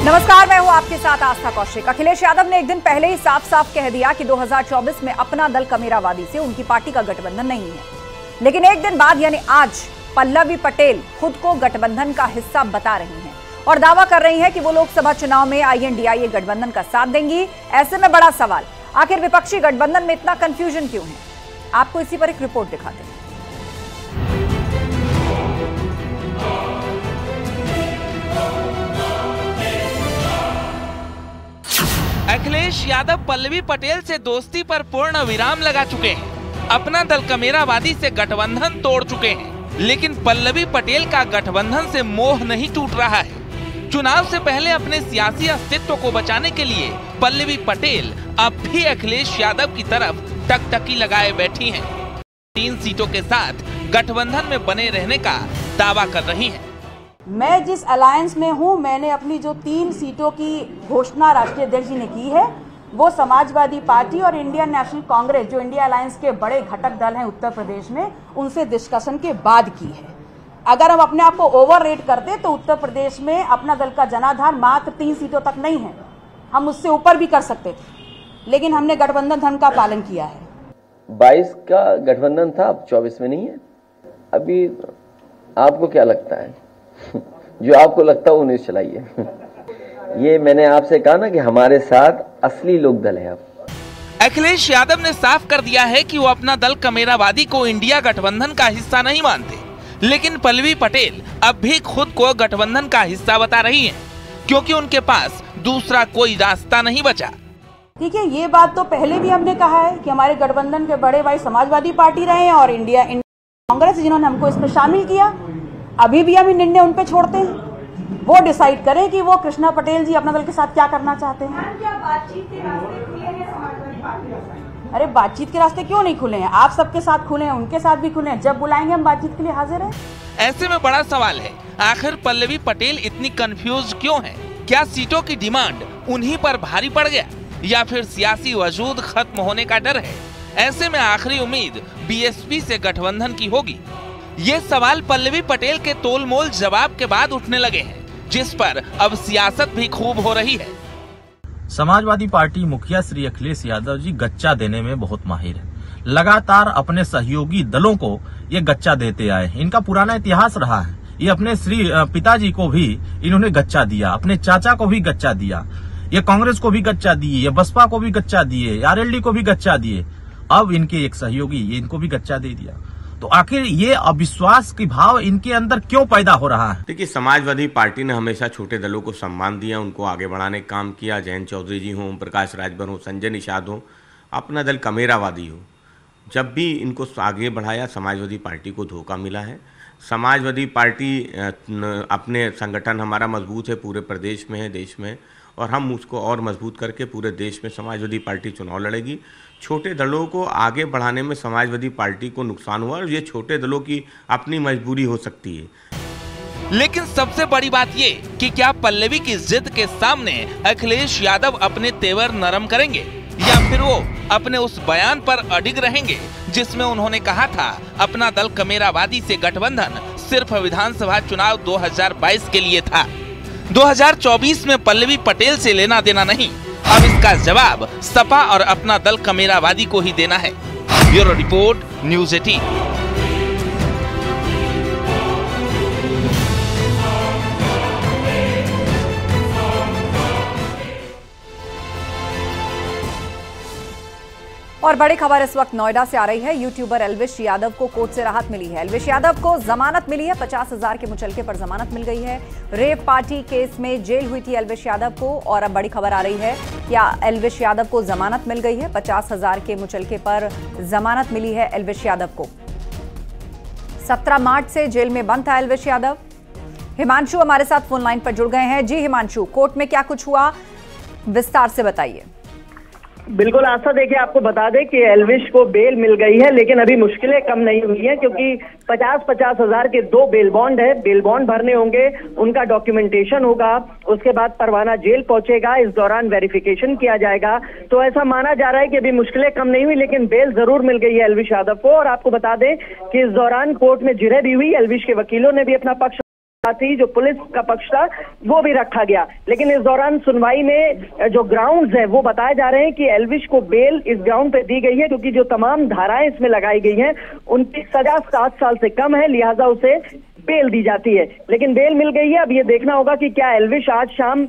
नमस्कार, मैं हूं आपके साथ आस्था कौशिक। अखिलेश यादव ने एक दिन पहले ही साफ साफ कह दिया कि 2024 में अपना दल कमेरावादी से उनकी पार्टी का गठबंधन नहीं है। लेकिन एक दिन बाद यानी आज पल्लवी पटेल खुद को गठबंधन का हिस्सा बता रही हैं और दावा कर रही हैं कि वो लोकसभा चुनाव में INDIA गठबंधन का साथ देंगी। ऐसे में बड़ा सवाल, आखिर विपक्षी गठबंधन में इतना कंफ्यूजन क्यों है? आपको इसी पर एक रिपोर्ट दिखाते हैं। अखिलेश यादव पल्लवी पटेल से दोस्ती पर पूर्ण विराम लगा चुके हैं। अपना दल कमेरावादी से गठबंधन तोड़ चुके हैं, लेकिन पल्लवी पटेल का गठबंधन से मोह नहीं टूट रहा है। चुनाव से पहले अपने सियासी अस्तित्व को बचाने के लिए पल्लवी पटेल अब भी अखिलेश यादव की तरफ टकटकी लगाए बैठी हैं। 3 सीटों के साथ गठबंधन में बने रहने का दावा कर रही हैं। मैं जिस अलायंस में हूं, मैंने अपनी जो 3 सीटों की घोषणा राष्ट्रीय अध्यक्ष जी ने की है, वो समाजवादी पार्टी और इंडियन नेशनल कांग्रेस, जो इंडिया अलायंस के बड़े घटक दल हैं उत्तर प्रदेश में, उनसे डिस्कशन के बाद की है। अगर हम अपने आप को ओवर रेट करते तो उत्तर प्रदेश में अपना दल का जनाधार मात्र 3 सीटों तक नहीं है, हम उससे ऊपर भी कर सकते थे, लेकिन हमने गठबंधन धर्म का पालन किया है। 22 का गठबंधन था, अब 24 में नहीं है। अभी आपको क्या लगता है? जो आपको लगता है वो न्यूज़ चलाइए। ये मैंने आपसे कहा ना कि हमारे साथ असली लोक दल है। अब अखिलेश यादव ने साफ कर दिया है कि वो अपना दल कमेरावादी को इंडिया गठबंधन का हिस्सा नहीं मानते, लेकिन पल्लवी पटेल अब भी खुद को गठबंधन का हिस्सा बता रही हैं, क्योंकि उनके पास दूसरा कोई रास्ता नहीं बचा। ठीक है, ये बात तो पहले भी हमने कहा है कि हमारे गठबंधन के बड़े भाई समाजवादी पार्टी रहे हैं और इंडिया कांग्रेस, जिन्होंने हमको इसमें शामिल किया। अभी भी हम निर्णय उन पे छोड़ते हैं, वो डिसाइड करें कि वो कृष्णा पटेल जी अपना दल के साथ क्या करना चाहते हैं। अरे बातचीत के रास्ते क्यों नहीं खुले हैं? आप सबके साथ खुले हैं, उनके साथ भी खुले हैं। जब बुलाएंगे हम बातचीत के लिए हाजिर हैं। ऐसे में बड़ा सवाल है, आखिर पल्लवी पटेल इतनी कंफ्यूज क्यों है? क्या सीटों की डिमांड उन्हीं पर भारी पड़ गया या फिर सियासी वजूद खत्म होने का डर है? ऐसे में आखिरी उम्मीद BSP से गठबंधन की होगी। ये सवाल पल्लवी पटेल के तोलमोल जवाब के बाद उठने लगे हैं, जिस पर अब सियासत भी खूब हो रही है। समाजवादी पार्टी मुखिया श्री अखिलेश यादव जी गच्चा देने में बहुत माहिर है। लगातार अपने सहयोगी दलों को ये गच्चा देते आए। इनका पुराना इतिहास रहा है। ये अपने श्री पिताजी को भी इन्होंने गच्चा दिया, अपने चाचा को भी गच्चा दिया, ये कांग्रेस को भी गच्चा दिए, ये बसपा को भी गच्चा दिए, RLD को भी गच्चा दिए। अब इनके एक सहयोगी ये इनको भी गच्चा दे दिया। तो आखिर ये अविश्वास की भाव इनके अंदर क्यों पैदा हो रहा है? देखिए, समाजवादी पार्टी ने हमेशा छोटे दलों को सम्मान दिया, उनको आगे बढ़ाने का काम किया। जयंत चौधरी जी हों, प्रकाश राजभर हो, संजय निषाद हो, अपना दल कमेरावादी हो, जब भी इनको आगे बढ़ाया समाजवादी पार्टी को धोखा मिला है। समाजवादी पार्टी अपने संगठन हमारा मजबूत है, पूरे प्रदेश में है, देश में, और हम उसको और मजबूत करके पूरे देश में समाजवादी पार्टी चुनाव लड़ेगी। छोटे दलों को आगे बढ़ाने में समाजवादी पार्टी को नुकसान हुआ और ये छोटे दलों की अपनी मजबूरी हो सकती है। लेकिन सबसे बड़ी बात ये कि क्या पल्लवी की जिद के सामने अखिलेश यादव अपने तेवर नरम करेंगे या फिर वो अपने उस बयान पर अडिग रहेंगे जिसमें उन्होंने कहा था अपना दल कमेरावादी से गठबंधन सिर्फ विधानसभा चुनाव 2022 के लिए था, 2024 में पल्लवी पटेल से लेना देना नहीं। अब इसका जवाब सपा और अपना दल कमेरावादी को ही देना है। Bureau report, news 18। और बड़ी खबर इस वक्त नोएडा से आ रही है। यूट्यूबर एल्विश यादव को कोर्ट से राहत मिली है। एल्विश यादव को जमानत मिली है, 50,000 के मुचलके पर जमानत मिल गई है। रेप पार्टी केस में जेल हुई थी एल्विश यादव को, और अब बड़ी खबर आ रही है कि एल्विश यादव को जमानत मिल गई है। 50,000 के मुचलके पर जमानत मिली है एल्विश यादव को। 17 मार्च से जेल में बंद था एल्विश यादव। हिमांशु हमारे साथ फोन लाइन पर जुड़ गए हैं। जी हिमांशु, कोर्ट में क्या कुछ हुआ, विस्तार से बताइए। बिल्कुल आस्था, देखिए आपको बता दें कि एल्विश को बेल मिल गई है, लेकिन अभी मुश्किलें कम नहीं हुई हैं, क्योंकि 50-50 हजार के 2 बेल बॉन्ड है। बेल बॉन्ड भरने होंगे, उनका डॉक्यूमेंटेशन होगा, उसके बाद परवाना जेल पहुंचेगा, इस दौरान वेरिफिकेशन किया जाएगा। तो ऐसा माना जा रहा है कि अभी मुश्किलें कम नहीं हुई, लेकिन बेल जरूर मिल गई है एल्विश यादव को। और आपको बता दें कि इस दौरान कोर्ट में जिरह भी हुई, एल्विश के वकीलों ने भी अपना पक्ष साथ ही जो पुलिस का पक्ष था वो भी रखा गया। लेकिन इस दौरान सुनवाई में जो ग्राउंड्स हैं वो बताए जा रहे हैं कि एल्विश को बेल इस ग्राउंड पे दी गई है क्योंकि जो तमाम धाराएं इसमें लगाई गई हैं उनकी सजा 7 साल से कम है, लिहाजा उसे बेल दी जाती है। लेकिन बेल मिल गई है। अब ये देखना होगा कि क्या एल्विश आज शाम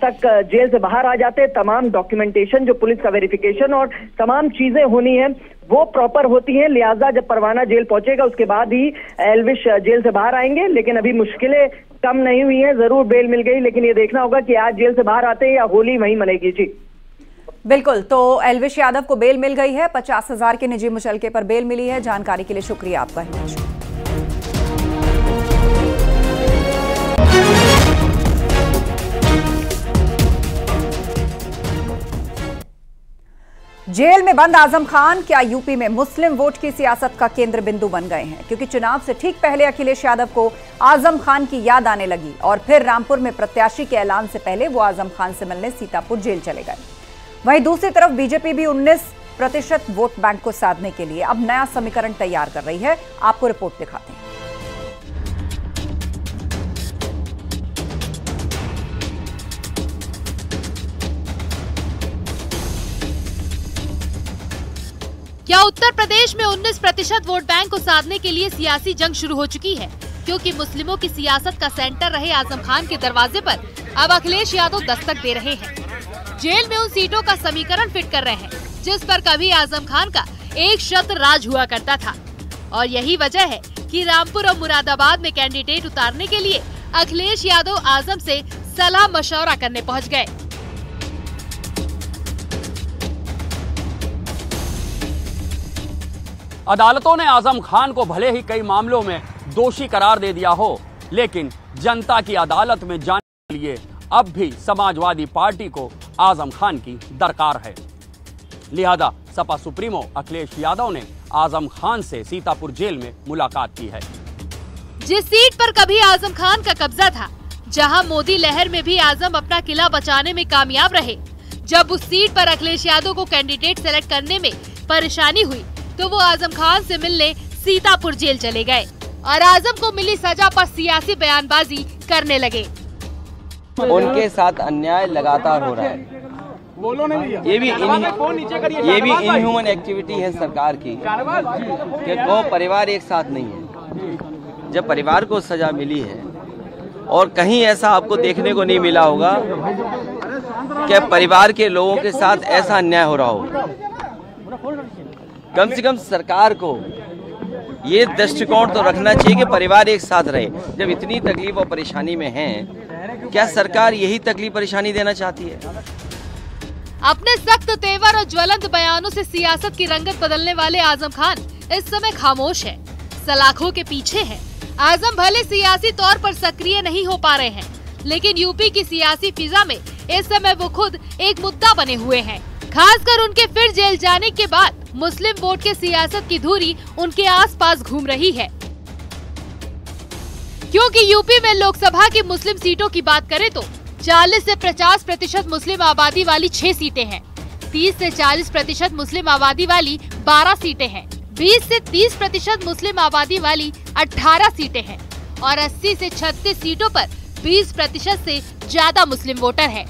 तक जेल से बाहर आ जाते। तमाम डॉक्यूमेंटेशन, जो पुलिस का वेरिफिकेशन और तमाम चीजें होनी है वो प्रॉपर होती हैं, लिहाजा जब परवाना जेल पहुंचेगा उसके बाद ही एल्विश जेल से बाहर आएंगे। लेकिन अभी मुश्किलें कम नहीं हुई हैं, जरूर बेल मिल गई, लेकिन ये देखना होगा कि आज जेल से बाहर आते हैं या होली वहीं मनेगी। जी बिल्कुल, तो एल्विश यादव को बेल मिल गई है, 50,000 के निजी मुचलके पर बेल मिली है। जानकारी के लिए शुक्रिया आपका हिमेश। जेल में बंद आजम खान क्या यूपी में मुस्लिम वोट की सियासत का केंद्र बिंदु बन गए हैं? क्योंकि चुनाव से ठीक पहले अखिलेश यादव को आजम खान की याद आने लगी और फिर रामपुर में प्रत्याशी के ऐलान से पहले वो आजम खान से मिलने सीतापुर जेल चले गए। वहीं दूसरी तरफ बीजेपी भी 19% वोट बैंक को साधने के लिए अब नया समीकरण तैयार कर रही है। आपको रिपोर्ट दिखाते हैं। क्या उत्तर प्रदेश में 19% वोट बैंक को साधने के लिए सियासी जंग शुरू हो चुकी है? क्योंकि मुस्लिमों की सियासत का सेंटर रहे आजम खान के दरवाजे पर अब अखिलेश यादव दस्तक दे रहे हैं। जेल में उन सीटों का समीकरण फिट कर रहे हैं जिस पर कभी आजम खान का एक शब्द राज हुआ करता था। और यही वजह है कि रामपुर और मुरादाबाद में कैंडिडेट उतारने के लिए अखिलेश यादव आजम से सलाह मशवरा करने पहुँच गए। अदालतों ने आजम खान को भले ही कई मामलों में दोषी करार दे दिया हो, लेकिन जनता की अदालत में जाने के लिए अब भी समाजवादी पार्टी को आजम खान की दरकार है। लिहाजा सपा सुप्रीमो अखिलेश यादव ने आजम खान से सीतापुर जेल में मुलाकात की है। जिस सीट पर कभी आजम खान का कब्जा था, जहां मोदी लहर में भी आजम अपना किला बचाने में कामयाब रहे, जब उस सीट पर अखिलेश यादव को कैंडिडेट सेलेक्ट करने में परेशानी हुई तो वो आजम खान से मिलने सीतापुर जेल चले गए और आजम को मिली सजा पर सियासी बयानबाजी करने लगे। उनके साथ अन्याय लगातार हो रहा है। ये भी इनह्यूमन एक्टिविटी है सरकार की कि वो परिवार एक साथ नहीं है। जब परिवार को सजा मिली है और कहीं ऐसा आपको देखने को नहीं मिला होगा कि परिवार के लोगों के साथ ऐसा अन्याय हो रहा हो। कम से कम सरकार को ये दृष्टिकोण तो रखना चाहिए कि परिवार एक साथ रहे। जब इतनी तकलीफ और परेशानी में हैं, क्या सरकार यही तकलीफ परेशानी देना चाहती है? अपने सख्त तेवर और ज्वलंत बयानों से सियासत की रंगत बदलने वाले आजम खान इस समय खामोश है, सलाखों के पीछे है। आजम भले सियासी तौर पर सक्रिय नहीं हो पा रहे हैं, लेकिन यूपी की सियासी फिजा में इस समय वो खुद एक मुद्दा बने हुए हैं। खासकर उनके फिर जेल जाने के बाद मुस्लिम वोट के सियासत की धुरी उनके आसपास घूम रही है। क्योंकि यूपी में लोकसभा की मुस्लिम सीटों की बात करें तो 40 से 50% मुस्लिम आबादी वाली 6 सीटें हैं, 30 से 40% मुस्लिम आबादी वाली 12 सीटें हैं, 20 से 30% मुस्लिम आबादी वाली 18 सीटें हैं और 80 से 36 सीटों पर 20% से ज्यादा मुस्लिम वोटर हैं।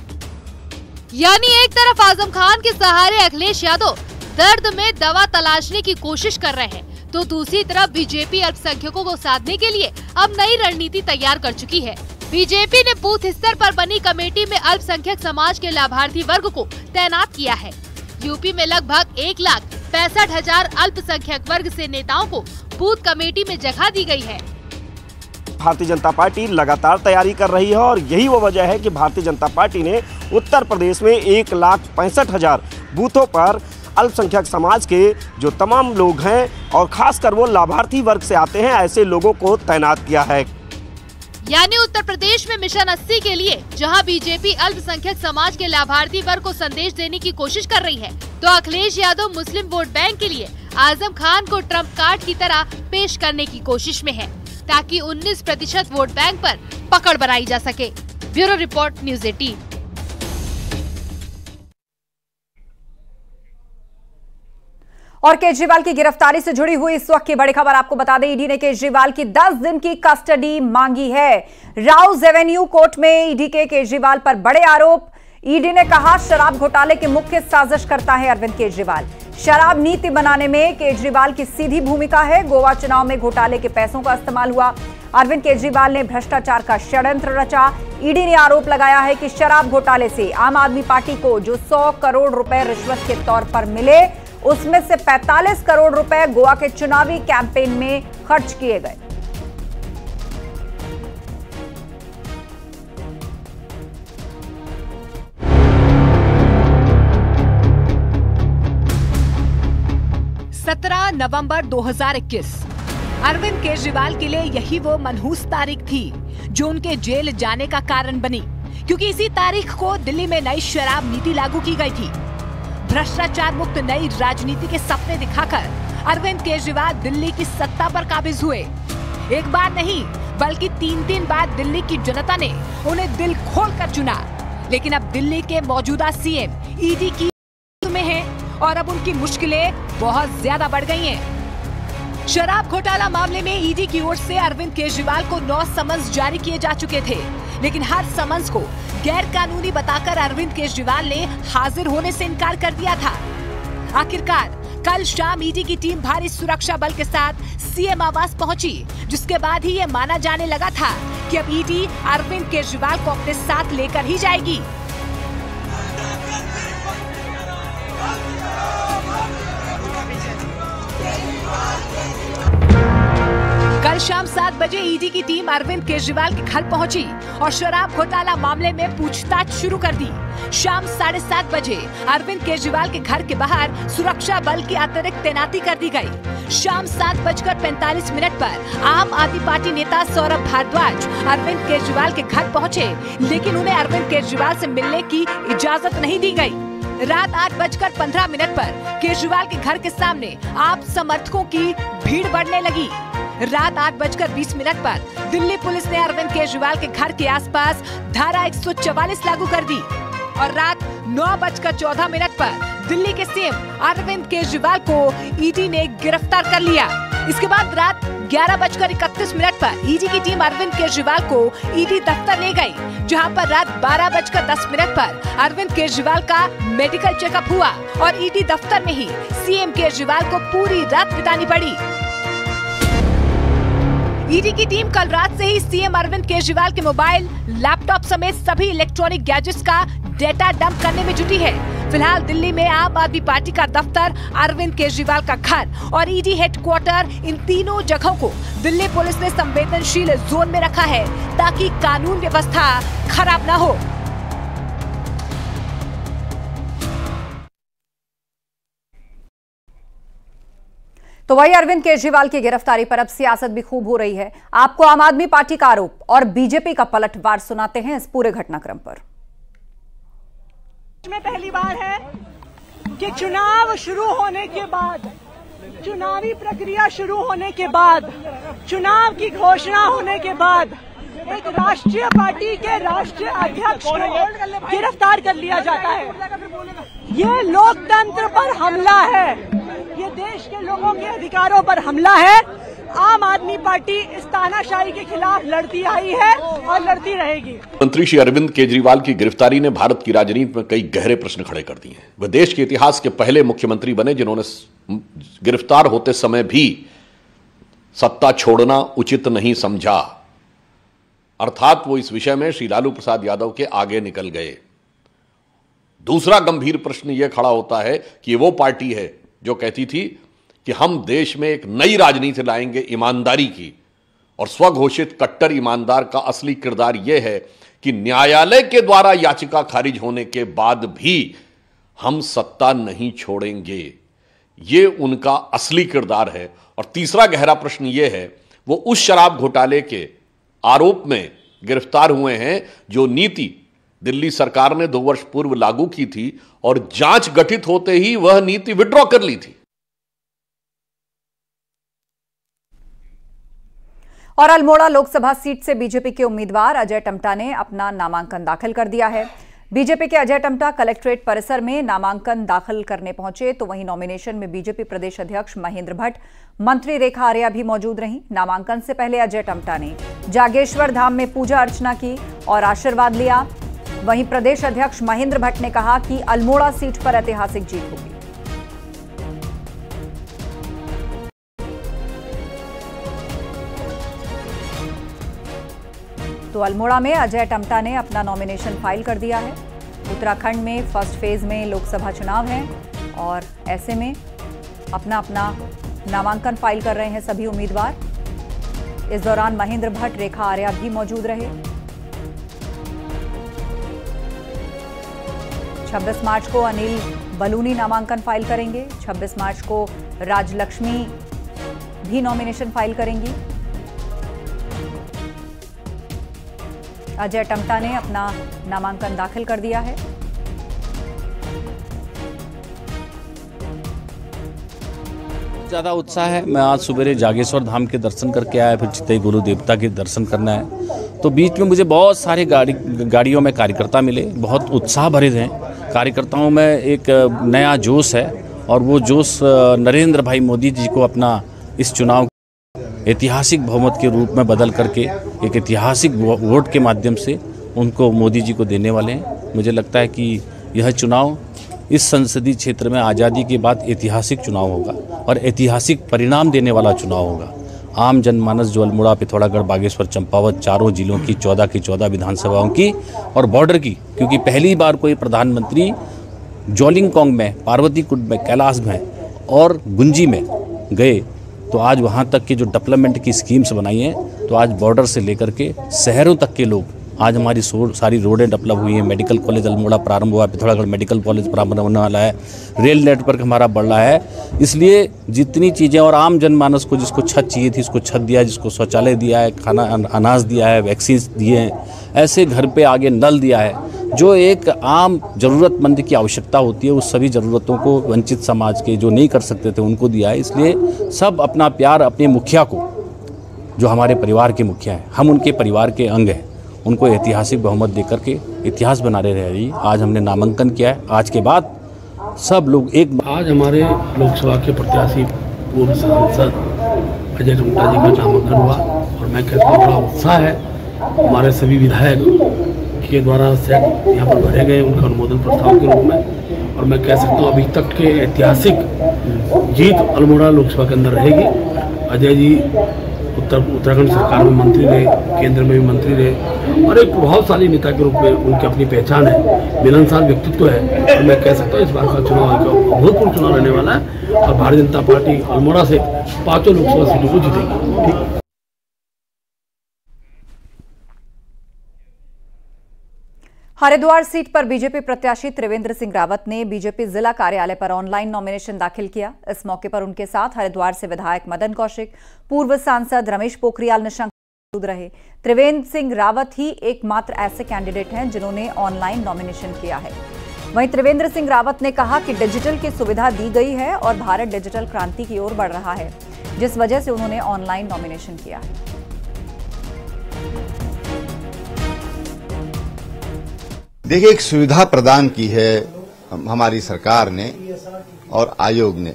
यानी एक तरफ आजम खान के सहारे अखिलेश यादव दर्द में दवा तलाशने की कोशिश कर रहे हैं, तो दूसरी तरफ बीजेपी अल्पसंख्यकों को साधने के लिए अब नई रणनीति तैयार कर चुकी है। बीजेपी ने बूथ स्तर पर बनी कमेटी में अल्पसंख्यक समाज के लाभार्थी वर्ग को तैनात किया है। यूपी में लगभग 1,65,000 अल्पसंख्यक वर्ग से नेताओं को बूथ कमेटी में जगह दी गई है। भारतीय जनता पार्टी लगातार तैयारी कर रही है और यही वो वजह है कि भारतीय जनता पार्टी ने उत्तर प्रदेश में 1,65,000 बूथों पर अल्पसंख्यक समाज के जो तमाम लोग हैं और खासकर वो लाभार्थी वर्ग से आते हैं, ऐसे लोगों को तैनात किया है। यानी उत्तर प्रदेश में मिशन 80 के लिए जहां बीजेपी अल्पसंख्यक समाज के लाभार्थी वर्ग को संदेश देने की कोशिश कर रही है, तो अखिलेश यादव मुस्लिम वोट बैंक के लिए आजम खान को ट्रम्प कार्ड की तरह पेश करने की कोशिश में है, ताकि 19% वोट बैंक पर पकड़ बनाई जा सके। Bureau report, news 18। और केजरीवाल की गिरफ्तारी से जुड़ी हुई इस वक्त की बड़ी खबर आपको बता दें, ईडी ने केजरीवाल की 10 दिन की कस्टडी मांगी है। राउज एवेन्यू कोर्ट में ईडी के केजरीवाल पर बड़े आरोप। ईडी ने कहा शराब घोटाले के मुख्य साजिशकर्ता है अरविंद केजरीवाल। शराब नीति बनाने में केजरीवाल की सीधी भूमिका है। गोवा चुनाव में घोटाले के पैसों का इस्तेमाल हुआ। अरविंद केजरीवाल ने भ्रष्टाचार का षड्यंत्र रचा। ईडी ने आरोप लगाया है कि शराब घोटाले से आम आदमी पार्टी को जो 100 करोड़ रुपए रिश्वत के तौर पर मिले, उसमें से 45 करोड़ रुपए गोवा के चुनावी कैंपेन में खर्च किए गए। नवंबर 2021 अरविंद केजरीवाल के लिए यही वो मनहूस तारीख थी जो उनके जेल जाने का कारण बनी, क्योंकि इसी तारीख को दिल्ली में नई शराब नीति लागू की गई थी। भ्रष्टाचार मुक्त नई राजनीति के सपने दिखाकर अरविंद केजरीवाल दिल्ली की सत्ता पर काबिज हुए। एक बार नहीं बल्कि 3 बार दिल्ली की जनता ने उन्हें दिल खोलकर चुना। लेकिन अब दिल्ली के मौजूदा सीएम ईडी की में हैं और अब उनकी मुश्किलें बहुत ज्यादा बढ़ गई हैं। शराब घोटाला मामले में ईडी की ओर से अरविंद केजरीवाल को 9 समन्स जारी किए जा चुके थे, लेकिन हर समन्स को गैर कानूनी बताकर अरविंद केजरीवाल ने हाजिर होने से इनकार कर दिया था। आखिरकार कल शाम ईडी की टीम भारी सुरक्षा बल के साथ सीएम आवास पहुंची, जिसके बाद ही ये माना जाने लगा था कि अब ईडी अरविंद केजरीवाल को अपने साथ लेकर ही जाएगी। कल शाम 7 बजे ईडी की टीम अरविंद केजरीवाल के घर पहुंची और शराब घोटाला मामले में पूछताछ शुरू कर दी। शाम 7:30 बजे अरविंद केजरीवाल के घर के बाहर सुरक्षा बल की अतिरिक्त तैनाती कर दी गई। शाम 7:45 पर आम आदमी पार्टी नेता सौरभ भारद्वाज अरविंद केजरीवाल के घर पहुंचे, लेकिन उन्हें अरविंद केजरीवाल से मिलने की इजाजत नहीं दी गई। रात 8:15 पर केजरीवाल के घर के सामने आप समर्थकों की भीड़ बढ़ने लगी। रात 8:20 पर दिल्ली पुलिस ने अरविंद केजरीवाल के घर के आसपास धारा 144 लागू कर दी और रात 9:14 पर दिल्ली के सीएम अरविंद केजरीवाल को ईडी ने गिरफ्तार कर लिया। इसके बाद रात 11:31 पर ईडी की टीम अरविंद केजरीवाल को ईडी दफ्तर ले गई, जहां पर रात 12:10 पर अरविंद केजरीवाल का मेडिकल चेकअप हुआ और ईडी दफ्तर में ही सीएम केजरीवाल को पूरी रात बितानी पड़ी। ईडी की टीम कल रात से ही सीएम अरविंद केजरीवाल के मोबाइल, लैपटॉप समेत सभी इलेक्ट्रॉनिक गैजेट्स का डेटा डंप करने में जुटी है। फिलहाल दिल्ली में आम आदमी पार्टी का दफ्तर, अरविंद केजरीवाल का घर और ईडी हेडक्वार्टर, इन तीनों जगहों को दिल्ली पुलिस ने संवेदनशील जोन में रखा है ताकि कानून व्यवस्था खराब न हो। तो वही अरविंद केजरीवाल की गिरफ्तारी पर अब सियासत भी खूब हो रही है। आपको आम आदमी पार्टी का आरोप और बीजेपी का पलटवार सुनाते हैं इस पूरे घटनाक्रम पर। में पहली बार है कि चुनाव शुरू होने के बाद, चुनावी प्रक्रिया शुरू होने के बाद, चुनाव की घोषणा होने के बाद एक राष्ट्रीय पार्टी के राष्ट्रीय अध्यक्ष को गिरफ्तार कर लिया जाता है। ये लोकतंत्र पर हमला है, ये देश के लोगों के अधिकारों पर हमला है। आम आदमी पार्टी इस तानाशाही के खिलाफ लड़ती आई है और लड़ती रहेगी। मंत्री श्री अरविंद केजरीवाल की गिरफ्तारी ने भारत की राजनीति में कई गहरे प्रश्न खड़े कर दिए हैं। वे देश के इतिहास के पहले मुख्यमंत्री बने जिन्होंने गिरफ्तार होते समय भी सत्ता छोड़ना उचित नहीं समझा, अर्थात वो इस विषय में श्री लालू प्रसाद यादव के आगे निकल गए। दूसरा गंभीर प्रश्न यह खड़ा होता है कि वो पार्टी है जो कहती थी कि हम देश में एक नई राजनीति लाएंगे ईमानदारी की, और स्वघोषित कट्टर ईमानदार का असली किरदार यह है कि न्यायालय के द्वारा याचिका खारिज होने के बाद भी हम सत्ता नहीं छोड़ेंगे। ये उनका असली किरदार है। और तीसरा गहरा प्रश्न यह है, वो उस शराब घोटाले के आरोप में गिरफ्तार हुए हैं जो नीति दिल्ली सरकार ने 2 वर्ष पूर्व लागू की थी और जांच गठित होते ही वह नीति विड्रॉ कर ली थी। और अल्मोड़ा लोकसभा सीट से बीजेपी के उम्मीदवार अजय टम्टा ने अपना नामांकन दाखिल कर दिया है। बीजेपी के अजय टम्टा कलेक्ट्रेट परिसर में नामांकन दाखिल करने पहुंचे, तो वहीं नॉमिनेशन में बीजेपी प्रदेश अध्यक्ष महेंद्र भट्ट, मंत्री रेखा आर्या भी मौजूद रहीं। नामांकन से पहले अजय टम्टा ने जागेश्वर धाम में पूजा अर्चना की और आशीर्वाद लिया। वहीं प्रदेश अध्यक्ष महेंद्र भट्ट ने कहा कि अल्मोड़ा सीट पर ऐतिहासिक जीत होगी। तो अल्मोड़ा में अजय टम्टा ने अपना नॉमिनेशन फाइल कर दिया है। उत्तराखंड में फर्स्ट फेज में लोकसभा चुनाव है और ऐसे में अपना नामांकन फाइल कर रहे हैं सभी उम्मीदवार। इस दौरान महेंद्र भट्ट, रेखा आर्या भी मौजूद रहे। 26 मार्च को अनिल बलूनी नामांकन फाइल करेंगे। 26 मार्च को राजलक्ष्मी भी नॉमिनेशन फाइल करेंगी। अजय टम्टा ने अपना नामांकन दाखिल कर दिया है। ज़्यादा उत्साह है। मैं आज सुबह जागेश्वर धाम के दर्शन करके आया, फिर चितई गुरु देवता के दर्शन करना है। तो बीच में मुझे बहुत सारे गाड़ियों में कार्यकर्ता मिले, बहुत उत्साह भरे हैं। कार्यकर्ताओं में एक नया जोश है और वो जोश नरेंद्र भाई मोदी जी को अपना इस चुनाव ऐतिहासिक बहुमत के रूप में बदल करके एक ऐतिहासिक वोट के माध्यम से उनको मोदी जी को देने वाले हैं। मुझे लगता है कि यह चुनाव इस संसदीय क्षेत्र में आज़ादी के बाद ऐतिहासिक चुनाव होगा और ऐतिहासिक परिणाम देने वाला चुनाव होगा। आम जनमानस जो अल्मोड़ा, पिथौरागढ़, बागेश्वर, चंपावत, चारों जिलों की 14 विधानसभाओं की और बॉर्डर की, क्योंकि पहली बार कोई प्रधानमंत्री जोलिंगकोंग में, पार्वती कुंड में, कैलाश में और गुंजी में गए, तो आज वहाँ तक के जो डेवलपमेंट की स्कीम्स बनाई हैं, तो आज बॉर्डर से लेकर के शहरों तक के लोग, आज हमारी सारी रोडें डेवलप हुई हैं। मेडिकल कॉलेज अल्मोड़ा प्रारंभ हुआ, पिथौरागढ़ मेडिकल कॉलेज प्रारंभ होने वाला है, रेल नेटवर्क हमारा बढ़ रहा है। इसलिए जितनी चीज़ें, और आम जनमानस को जिसको छत चाहिए थी उसको छत दिया, जिसको शौचालय दिया है, खाना अनाज दिया है, वैक्सीन दिए हैं, ऐसे घर पे आगे नल दिया है। जो एक आम ज़रूरतमंद की आवश्यकता होती है, उस सभी ज़रूरतों को वंचित समाज के जो नहीं कर सकते थे उनको दिया है। इसलिए सब अपना प्यार अपने मुखिया को, जो हमारे परिवार के मुखिया हैं, हम उनके परिवार के अंग हैं, उनको ऐतिहासिक बहुमत देकर के इतिहास बना रहे हैं। आज हमने नामांकन किया है। आज के बाद सब लोग एक, आज हमारे लोकसभा के प्रत्याशी पूर्व सांसद अजय टम्टा जी का नामांकन हुआ और मैं कहता हूँ बड़ा उत्साह है। हमारे सभी विधायक के द्वारा सेट यहाँ पर भरे गए उनका अनुमोदन प्रस्ताव के रूप में, और मैं कह सकता हूँ अभी तक के ऐतिहासिक जीत अल्मोड़ा लोकसभा के अंदर रहेगी। अजय जी उत्तराखंड सरकार में मंत्री रहे, केंद्र में भी मंत्री रहे और एक प्रभावशाली नेता के रूप में उनकी अपनी पहचान है, मिलनसार व्यक्तित्व है। और मैं कह सकता हूँ इस बार का चुनाव अभूतपूर्व चुनाव रहने वाला है और भारतीय जनता पार्टी अल्मोड़ा से 5 लोकसभा सीटों को जीतेगी। ठीक। हरिद्वार सीट पर बीजेपी प्रत्याशी त्रिवेंद्र सिंह रावत ने बीजेपी जिला कार्यालय पर ऑनलाइन नॉमिनेशन दाखिल किया। इस मौके पर उनके साथ हरिद्वार से विधायक मदन कौशिक, पूर्व सांसद रमेश पोखरियाल निशंक मौजूद रहे। त्रिवेंद्र सिंह रावत ही एकमात्र ऐसे कैंडिडेट हैं जिन्होंने ऑनलाइन नॉमिनेशन किया है। वहीं त्रिवेंद्र सिंह रावत ने कहा कि डिजिटल की सुविधा दी गई है और भारत डिजिटल क्रांति की ओर बढ़ रहा है, जिस वजह से उन्होंने ऑनलाइन नॉमिनेशन किया है। देखिए, एक सुविधा प्रदान की है हमारी सरकार ने और आयोग ने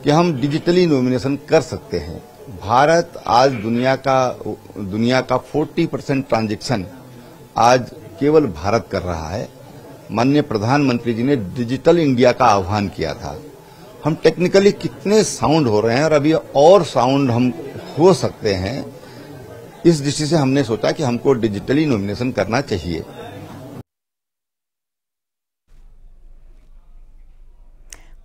कि हम डिजिटली नॉमिनेशन कर सकते हैं। भारत आज दुनिया का 40% ट्रांजैक्शन आज केवल भारत कर रहा है। माननीय प्रधानमंत्री जी ने डिजिटल इंडिया का आह्वान किया था। हम टेक्निकली कितने साउंड हो रहे हैं और अभी और साउंड हम हो सकते हैं, इस दृष्टि से हमने सोचा कि हमको डिजिटली नॉमिनेशन करना चाहिए।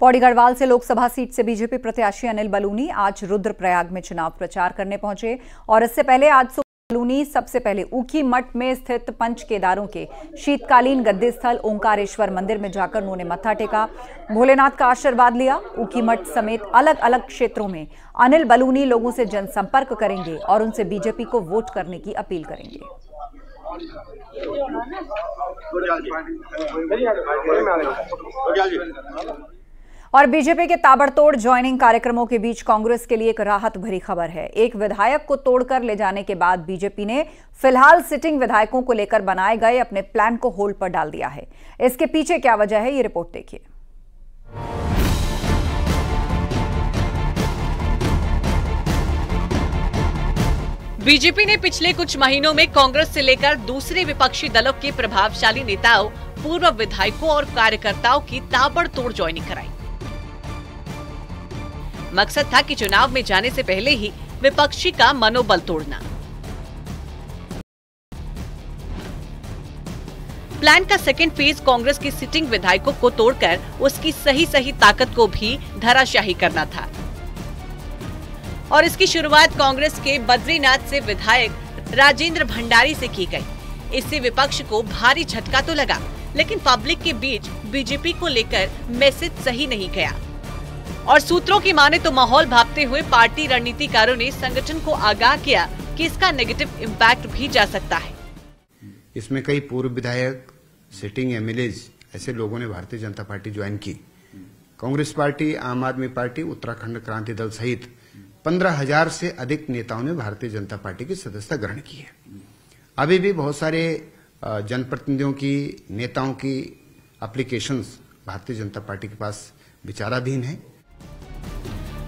पौड़ी गढ़वाल से लोकसभा सीट से बीजेपी प्रत्याशी अनिल बलूनी आज रुद्रप्रयाग में चुनाव प्रचार करने पहुंचे और इससे पहले आज बलूनी सबसे पहले ऊखी मठ में स्थित पंच केदारों के शीतकालीन गद्दी स्थल ओंकारेश्वर मंदिर में जाकर उन्होंने मत्था टेका, भोलेनाथ का आशीर्वाद लिया। ऊखी मठ समेत अलग अलग क्षेत्रों में अनिल बलूनी लोगों से जनसंपर्क करेंगे और उनसे बीजेपी को वोट करने की अपील करेंगे। और बीजेपी के ताबड़तोड़ ज्वाइनिंग कार्यक्रमों के बीच कांग्रेस के लिए एक राहत भरी खबर है। एक विधायक को तोड़कर ले जाने के बाद बीजेपी ने फिलहाल सिटिंग विधायकों को लेकर बनाए गए अपने प्लान को होल्ड पर डाल दिया है। इसके पीछे क्या वजह है, ये रिपोर्ट देखिए। बीजेपी ने पिछले कुछ महीनों में कांग्रेस से लेकर दूसरे विपक्षी दलों के प्रभावशाली नेताओं, पूर्व विधायकों और कार्यकर्ताओं की ताबड़तोड़ ज्वाइनिंग कराई। मकसद था कि चुनाव में जाने से पहले ही विपक्षी का मनोबल तोड़ना। प्लान का सेकेंड फेज कांग्रेस की सिटिंग विधायकों को तोड़कर उसकी सही ताकत को भी धराशाही करना था। और इसकी शुरुआत कांग्रेस के बद्रीनाथ से विधायक राजेंद्र भंडारी से की गई। इससे विपक्ष को भारी झटका तो लगा, लेकिन पब्लिक के बीच बीजेपी को लेकर मैसेज सही नहीं गया। और सूत्रों की माने तो माहौल भांपते हुए पार्टी रणनीतिकारों ने संगठन को आगाह किया कि इसका नेगेटिव इम्पैक्ट भी जा सकता है। इसमें कई पूर्व विधायक, सिटिंग एमएलएज ऐसे लोगों ने भारतीय जनता पार्टी ज्वाइन की। कांग्रेस पार्टी, आम आदमी पार्टी, उत्तराखंड क्रांति दल सहित 15,000 से अधिक नेताओं ने भारतीय जनता पार्टी की सदस्यता ग्रहण की है। अभी भी बहुत सारे जनप्रतिनिधियों की, नेताओं की एप्लीकेशंस भारतीय जनता पार्टी के पास विचाराधीन है।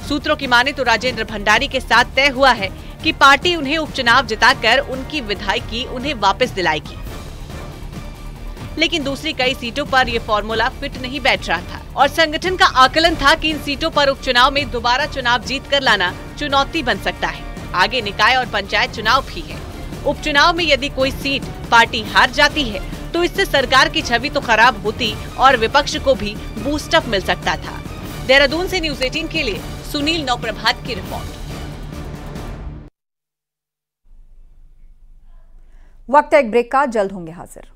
सूत्रों की माने तो राजेंद्र भंडारी के साथ तय हुआ है कि पार्टी उन्हें उपचुनाव जिताकर उनकी विधायकी उन्हें वापस दिलाएगी। लेकिन दूसरी कई सीटों पर यह फॉर्मूला फिट नहीं बैठ रहा था और संगठन का आकलन था कि इन सीटों पर उपचुनाव में दोबारा चुनाव जीत कर लाना चुनौती बन सकता है। आगे निकाय और पंचायत चुनाव भी है। उपचुनाव में यदि कोई सीट पार्टी हार जाती है तो इससे सरकार की छवि तो खराब होती और विपक्ष को भी बूस्टअप मिल सकता था। देहरादून से न्यूज़ 18 के लिए सुनील नौप्रभात की रिपोर्ट। वक्त है एक ब्रेक का, जल्द होंगे हाजिर।